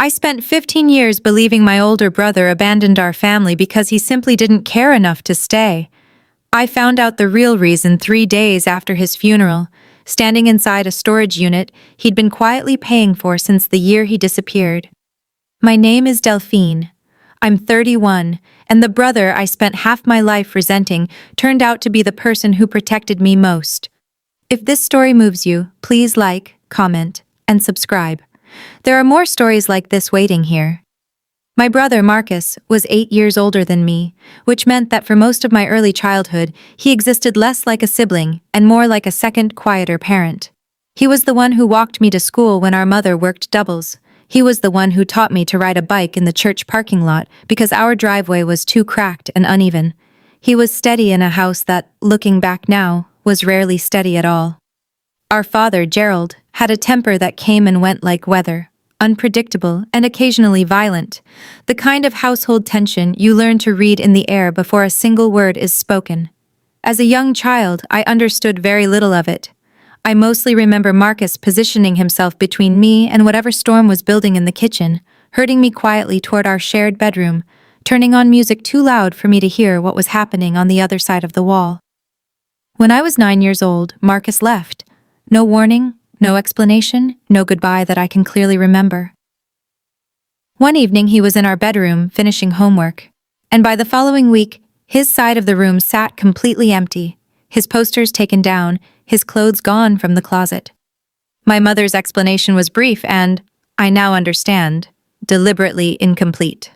I spent 15 years believing my older brother abandoned our family because he simply didn't care enough to stay. I found out the real reason 3 days after his funeral, standing inside a storage unit he'd been quietly paying for since the year he disappeared. My name is Delphine. I'm 31, and the brother I spent half my life resenting turned out to be the person who protected me most. If this story moves you, please like, comment, and subscribe. There are more stories like this waiting here. My brother Marcus was 8 years older than me, which meant that for most of my early childhood, he existed less like a sibling and more like a second, quieter parent. He was the one who walked me to school when our mother worked doubles. He was the one who taught me to ride a bike in the church parking lot because our driveway was too cracked and uneven. He was steady in a house that, looking back now, was rarely steady at all. Our father, Gerald, had a temper that came and went like weather, unpredictable and occasionally violent, the kind of household tension you learn to read in the air before a single word is spoken. As a young child, I understood very little of it. I mostly remember Marcus positioning himself between me and whatever storm was building in the kitchen, herding me quietly toward our shared bedroom, turning on music too loud for me to hear what was happening on the other side of the wall. When I was 9 years old, Marcus left. No warning, no explanation, no goodbye that I can clearly remember. One evening he was in our bedroom finishing homework, and by the following week, his side of the room sat completely empty, his posters taken down, his clothes gone from the closet. My mother's explanation was brief and, I now understand, deliberately incomplete.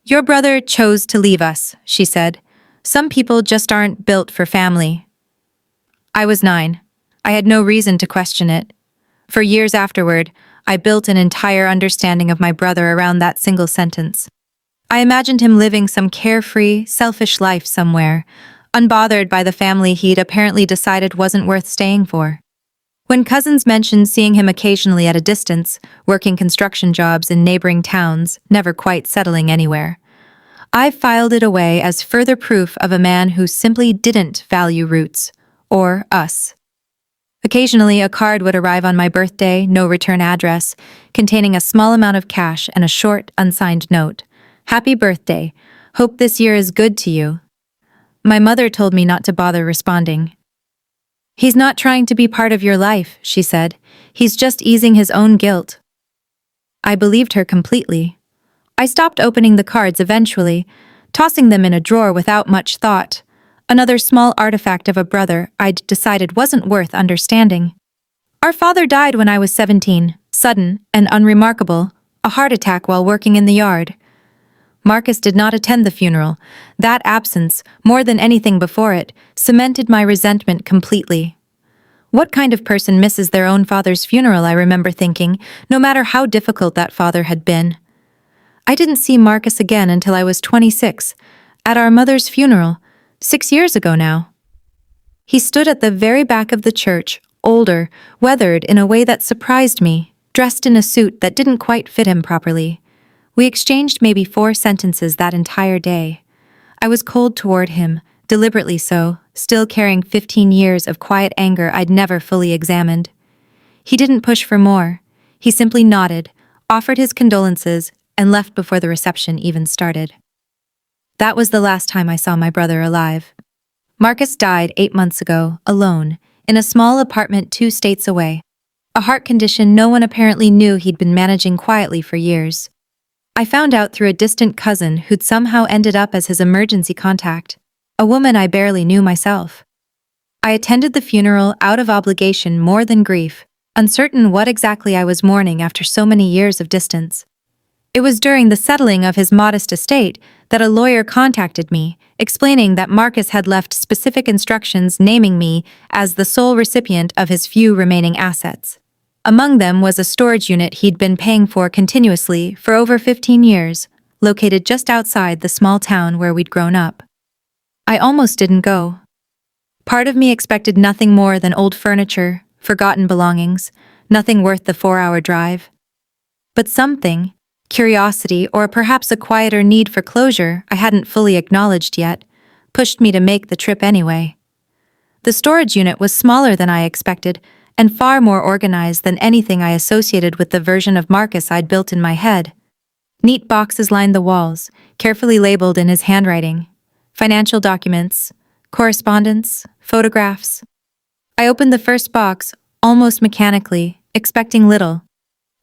"Your brother chose to leave us," she said. "Some people just aren't built for family." I was 9. I had no reason to question it. For years afterward, I built an entire understanding of my brother around that single sentence. I imagined him living some carefree, selfish life somewhere, unbothered by the family he'd apparently decided wasn't worth staying for. When cousins mentioned seeing him occasionally at a distance, working construction jobs in neighboring towns, never quite settling anywhere, I filed it away as further proof of a man who simply didn't value roots, or us. Occasionally, a card would arrive on my birthday, no return address, containing a small amount of cash and a short, unsigned note. "Happy birthday. Hope this year is good to you." My mother told me not to bother responding. "He's not trying to be part of your life," she said. "He's just easing his own guilt." I believed her completely. I stopped opening the cards eventually, tossing them in a drawer without much thought. Another small artifact of a brother I'd decided wasn't worth understanding. Our father died when I was 17, sudden and unremarkable, a heart attack while working in the yard. Marcus did not attend the funeral. That absence, more than anything before it, cemented my resentment completely. What kind of person misses their own father's funeral, I remember thinking, no matter how difficult that father had been. I didn't see Marcus again until I was 26, at our mother's funeral, 6 years ago now. He stood at the very back of the church, older, weathered in a way that surprised me, dressed in a suit that didn't quite fit him properly. We exchanged maybe 4 sentences that entire day. I was cold toward him, deliberately so, still carrying 15 years of quiet anger I'd never fully examined. He didn't push for more. He simply nodded, offered his condolences, and left before the reception even started. That was the last time I saw my brother alive. Marcus died 8 months ago, alone, in a small apartment 2 states away. A heart condition no one apparently knew he'd been managing quietly for years. I found out through a distant cousin who'd somehow ended up as his emergency contact, a woman I barely knew myself. I attended the funeral out of obligation more than grief, uncertain what exactly I was mourning after so many years of distance. It was during the settling of his modest estate that a lawyer contacted me, explaining that Marcus had left specific instructions naming me as the sole recipient of his few remaining assets. Among them was a storage unit he'd been paying for continuously for over 15 years, located just outside the small town where we'd grown up. I almost didn't go. Part of me expected nothing more than old furniture, forgotten belongings, nothing worth the 4-hour drive. But something, curiosity or perhaps a quieter need for closure I hadn't fully acknowledged yet, pushed me to make the trip anyway. The storage unit was smaller than I expected, and far more organized than anything I associated with the version of Marcus I'd built in my head. Neat boxes lined the walls, carefully labeled in his handwriting. Financial documents, correspondence, photographs. I opened the first box, almost mechanically, expecting little.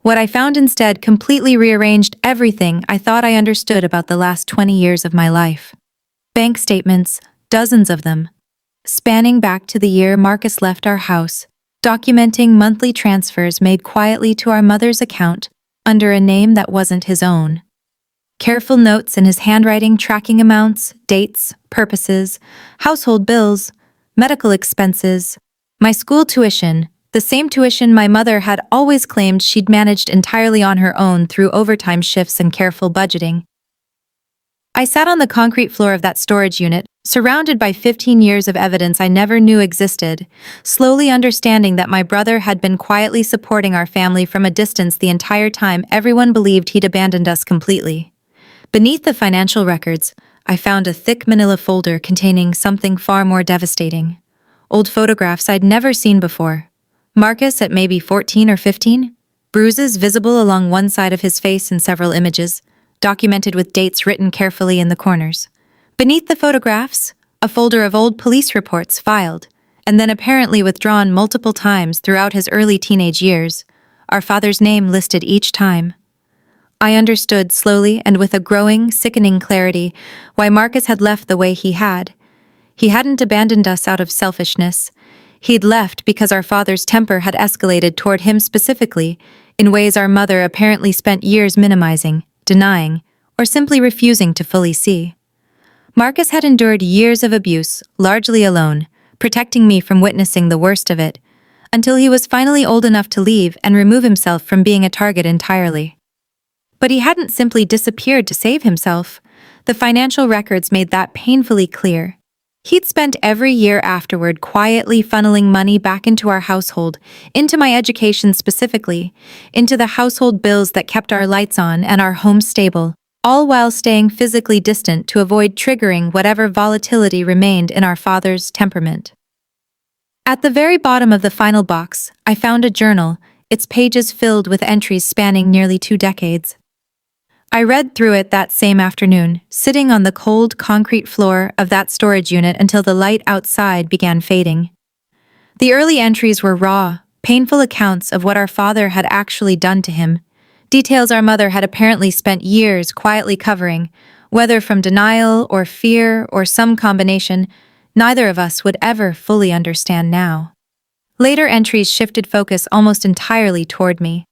What I found instead completely rearranged everything I thought I understood about the last 20 years of my life. Bank statements, dozens of them, spanning back to the year Marcus left our house, documenting monthly transfers made quietly to our mother's account under a name that wasn't his own. Careful notes in his handwriting tracking amounts, dates, purposes, household bills, medical expenses, my school tuition, the same tuition my mother had always claimed she'd managed entirely on her own through overtime shifts and careful budgeting. I sat on the concrete floor of that storage unit, surrounded by 15 years of evidence I never knew existed, slowly understanding that my brother had been quietly supporting our family from a distance the entire time everyone believed he'd abandoned us completely. Beneath the financial records, I found a thick manila folder containing something far more devastating. Old photographs I'd never seen before. Marcus at maybe 14 or 15, bruises visible along one side of his face in several images, documented with dates written carefully in the corners. Beneath the photographs, a folder of old police reports filed, and then apparently withdrawn multiple times throughout his early teenage years, our father's name listed each time. I understood slowly and with a growing, sickening clarity why Marcus had left the way he had. He hadn't abandoned us out of selfishness. He'd left because our father's temper had escalated toward him specifically, in ways our mother apparently spent years minimizing, denying, or simply refusing to fully see. Marcus had endured years of abuse, largely alone, protecting me from witnessing the worst of it, until he was finally old enough to leave and remove himself from being a target entirely. But he hadn't simply disappeared to save himself. The financial records made that painfully clear. He'd spent every year afterward quietly funneling money back into our household, into my education specifically, into the household bills that kept our lights on and our home stable, all while staying physically distant to avoid triggering whatever volatility remained in our father's temperament. At the very bottom of the final box, I found a journal, its pages filled with entries spanning nearly 2 decades. I read through it that same afternoon, sitting on the cold concrete floor of that storage unit until the light outside began fading. The early entries were raw, painful accounts of what our father had actually done to him, details our mother had apparently spent years quietly covering, whether from denial or fear or some combination, neither of us would ever fully understand now. Later entries shifted focus almost entirely toward me.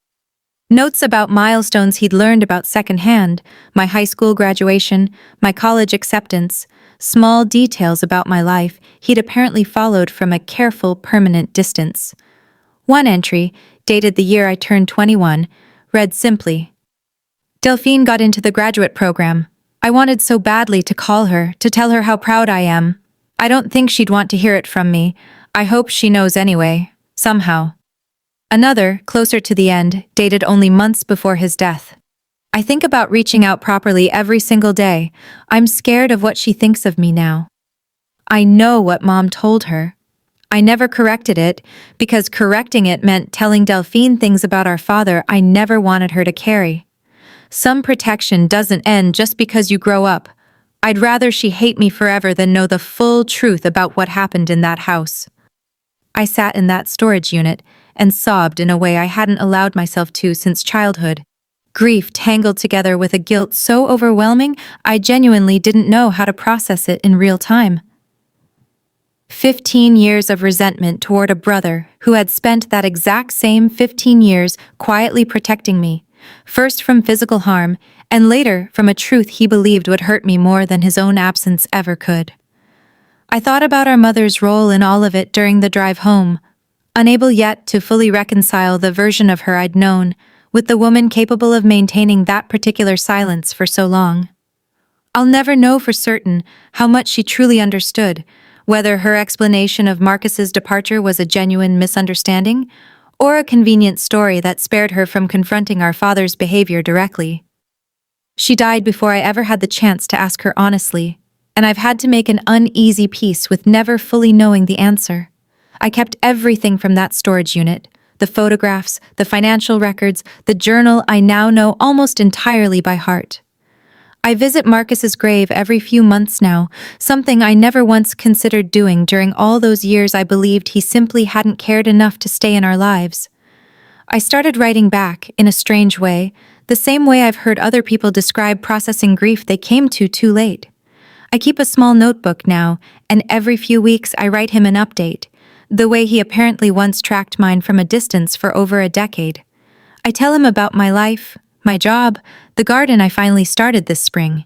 Notes about milestones he'd learned about secondhand, my high school graduation, my college acceptance, small details about my life he'd apparently followed from a careful, permanent distance. One entry, dated the year I turned 21, read simply, "Delphine got into the graduate program. I wanted so badly to call her, to tell her how proud I am. I don't think she'd want to hear it from me. I hope she knows anyway, somehow." Another, closer to the end, dated only months before his death. "I think about reaching out properly every single day. I'm scared of what she thinks of me now. I know what Mom told her. I never corrected it, because correcting it meant telling Delphine things about our father I never wanted her to carry. Some protection doesn't end just because you grow up. I'd rather she hate me forever than know the full truth about what happened in that house." I sat in that storage unit and sobbed in a way I hadn't allowed myself to since childhood. Grief tangled together with a guilt so overwhelming I genuinely didn't know how to process it in real time. 15 years of resentment toward a brother who had spent that exact same 15 years quietly protecting me, first from physical harm and later from a truth he believed would hurt me more than his own absence ever could. I thought about our mother's role in all of it during the drive home, unable yet to fully reconcile the version of her I'd known with the woman capable of maintaining that particular silence for so long. I'll never know for certain how much she truly understood, whether her explanation of Marcus's departure was a genuine misunderstanding or a convenient story that spared her from confronting our father's behavior directly. She died before I ever had the chance to ask her honestly, and I've had to make an uneasy peace with never fully knowing the answer. I kept everything from that storage unit. The photographs, the financial records, the journal I now know almost entirely by heart. I visit Marcus's grave every few months now, something I never once considered doing during all those years I believed he simply hadn't cared enough to stay in our lives. I started writing back, in a strange way, the same way I've heard other people describe processing grief they came to too late. I keep a small notebook now, and every few weeks I write him an update, the way he apparently once tracked mine from a distance for over a decade. I tell him about my life, my job, the garden I finally started this spring,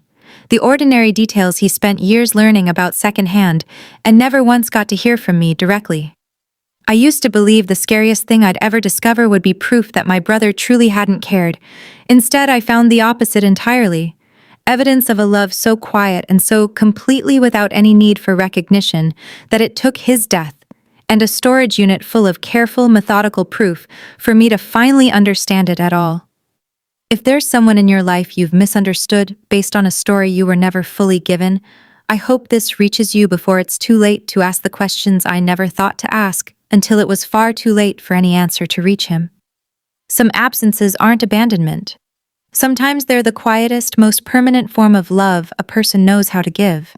the ordinary details he spent years learning about secondhand and never once got to hear from me directly. I used to believe the scariest thing I'd ever discover would be proof that my brother truly hadn't cared. Instead, I found the opposite entirely. Evidence of a love so quiet and so completely without any need for recognition that it took his death and a storage unit full of careful, methodical proof for me to finally understand it at all. If there's someone in your life you've misunderstood based on a story you were never fully given, I hope this reaches you before it's too late to ask the questions I never thought to ask until it was far too late for any answer to reach him. Some absences aren't abandonment. Sometimes they're the quietest, most permanent form of love a person knows how to give.